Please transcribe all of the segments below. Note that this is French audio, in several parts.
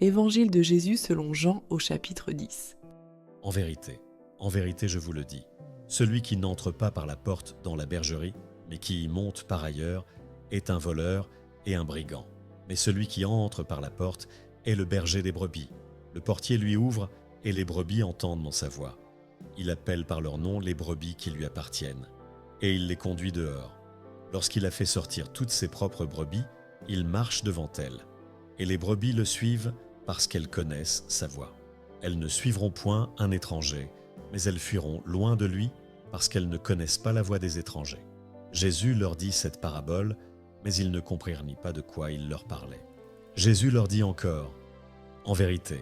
Évangile de Jésus selon Jean au chapitre 10. En vérité je vous le dis, celui qui n'entre pas par la porte dans la bergerie, mais qui y monte par ailleurs, est un voleur et un brigand. Mais celui qui entre par la porte est le berger des brebis. Le portier lui ouvre et les brebis entendent dans sa voix. Il appelle par leur nom les brebis qui lui appartiennent, et il les conduit dehors. Lorsqu'il a fait sortir toutes ses propres brebis, il marche devant elles, et les brebis le suivent parce qu'elles connaissent sa voix. Elles ne suivront point un étranger, mais elles fuiront loin de lui parce qu'elles ne connaissent pas la voix des étrangers. Jésus leur dit cette parabole, mais ils ne comprirent pas de quoi il leur parlait. Jésus leur dit encore, en vérité,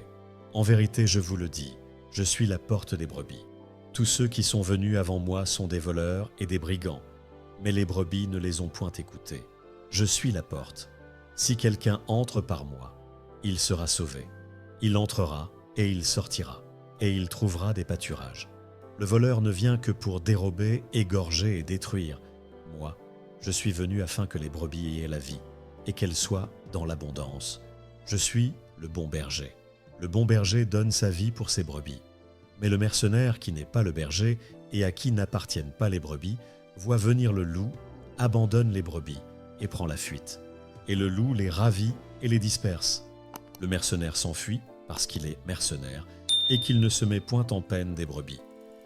je vous le dis, je suis la porte des brebis. Tous ceux qui sont venus avant moi sont des voleurs et des brigands, mais les brebis ne les ont point écoutés. Je suis la porte. Si quelqu'un entre par moi, il sera sauvé. Il entrera et il sortira, et il trouvera des pâturages. Le voleur ne vient que pour dérober, égorger et détruire. Moi, je suis venu afin que les brebis aient la vie, et qu'elles soient dans l'abondance. Je suis le bon berger. Le bon berger donne sa vie pour ses brebis. Mais le mercenaire qui n'est pas le berger et à qui n'appartiennent pas les brebis, voit venir le loup, abandonne les brebis et prend la fuite. Et le loup les ravit et les disperse. Le mercenaire s'enfuit parce qu'il est mercenaire et qu'il ne se met point en peine des brebis.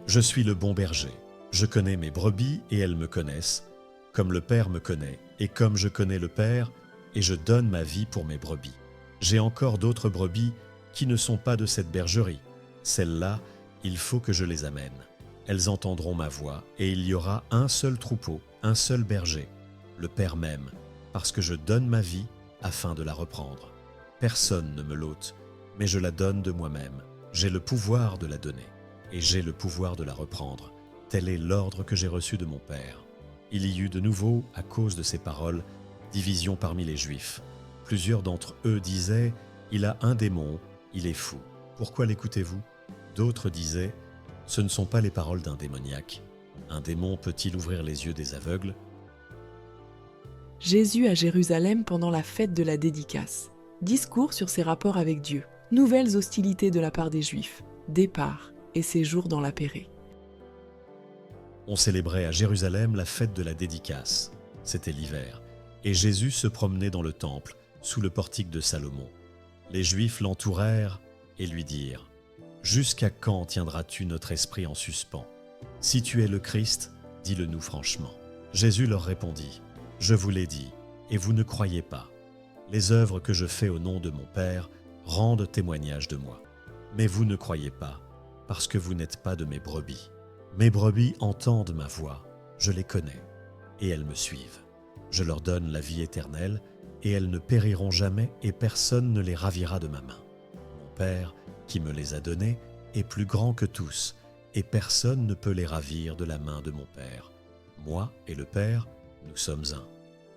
Je suis le bon berger. Je connais mes brebis et elles me connaissent, comme le Père me connaît et comme je connais le Père, et je donne ma vie pour mes brebis. J'ai encore d'autres brebis qui ne sont pas de cette bergerie. Celles-là, il faut que je les amène. Elles entendront ma voix, et il y aura un seul troupeau, un seul berger, le Père même, parce que je donne ma vie afin de la reprendre. Personne ne me l'ôte, mais je la donne de moi-même. J'ai le pouvoir de la donner, et j'ai le pouvoir de la reprendre. Tel est l'ordre que j'ai reçu de mon Père. Il y eut de nouveau, à cause de ces paroles, division parmi les Juifs. Plusieurs d'entre eux disaient « Il a un démon, il est fou. Pourquoi l'écoutez-vous » D'autres disaient « Ce ne sont pas les paroles d'un démoniaque. Un démon peut-il ouvrir les yeux des aveugles ?» Jésus à Jérusalem pendant la fête de la dédicace. Discours sur ses rapports avec Dieu. Nouvelles hostilités de la part des Juifs. Départ et séjour dans la Pérée. On célébrait à Jérusalem la fête de la dédicace. C'était l'hiver, et Jésus se promenait dans le temple, sous le portique de Salomon. Les Juifs l'entourèrent et lui dirent « Jusqu'à quand tiendras-tu notre esprit en suspens? Si tu es le Christ, dis-le-nous franchement. » Jésus leur répondit « Je vous l'ai dit, et vous ne croyez pas. Les œuvres que je fais au nom de mon Père rendent témoignage de moi. Mais vous ne croyez pas, parce que vous n'êtes pas de mes brebis. Mes brebis entendent ma voix, je les connais, et elles me suivent. Je leur donne la vie éternelle, et elles ne périront jamais, et personne ne les ravira de ma main. Mon Père, qui me les a donnés, est plus grand que tous, et personne ne peut les ravir de la main de mon Père. Moi et le Père, nous sommes un. »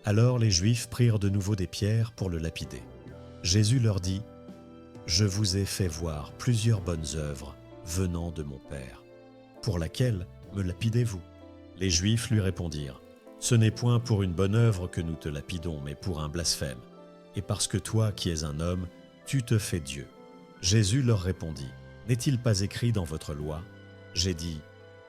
Alors les Juifs prirent de nouveau des pierres pour le lapider. Jésus leur dit « Je vous ai fait voir plusieurs bonnes œuvres venant de mon Père. Pour laquelle me lapidez-vous » Les Juifs lui répondirent « Ce n'est point pour une bonne œuvre que nous te lapidons, mais pour un blasphème, et parce que toi qui es un homme, tu te fais Dieu. » Jésus leur répondit « N'est-il pas écrit dans votre loi? J'ai dit,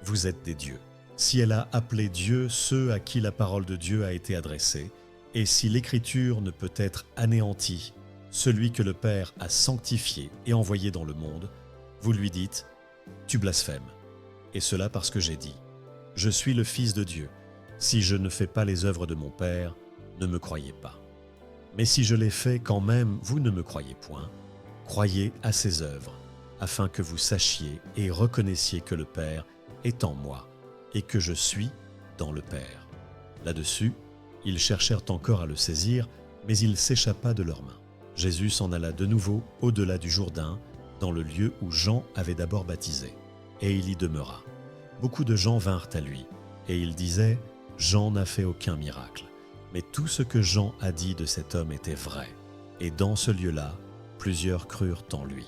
vous êtes des dieux. » Si elle a appelé Dieu ceux à qui la parole de Dieu a été adressée, et si l'Écriture ne peut être anéantie, celui que le Père a sanctifié et envoyé dans le monde, vous lui dites « Tu blasphèmes. » Et cela parce que j'ai dit « Je suis le Fils de Dieu. Si je ne fais pas les œuvres de mon Père, ne me croyez pas. Mais si je les fais quand même, vous ne me croyez point. Croyez à ces œuvres, afin que vous sachiez et reconnaissiez que le Père est en moi, et que je suis dans le Père. » Là-dessus, ils cherchèrent encore à le saisir, mais il s'échappa de leurs mains. Jésus s'en alla de nouveau au-delà du Jourdain, dans le lieu où Jean avait d'abord baptisé, et il y demeura. Beaucoup de gens vinrent à lui, et ils disaient « Jean n'a fait aucun miracle. » Mais tout ce que Jean a dit de cet homme était vrai, et dans ce lieu-là, plusieurs crurent en lui.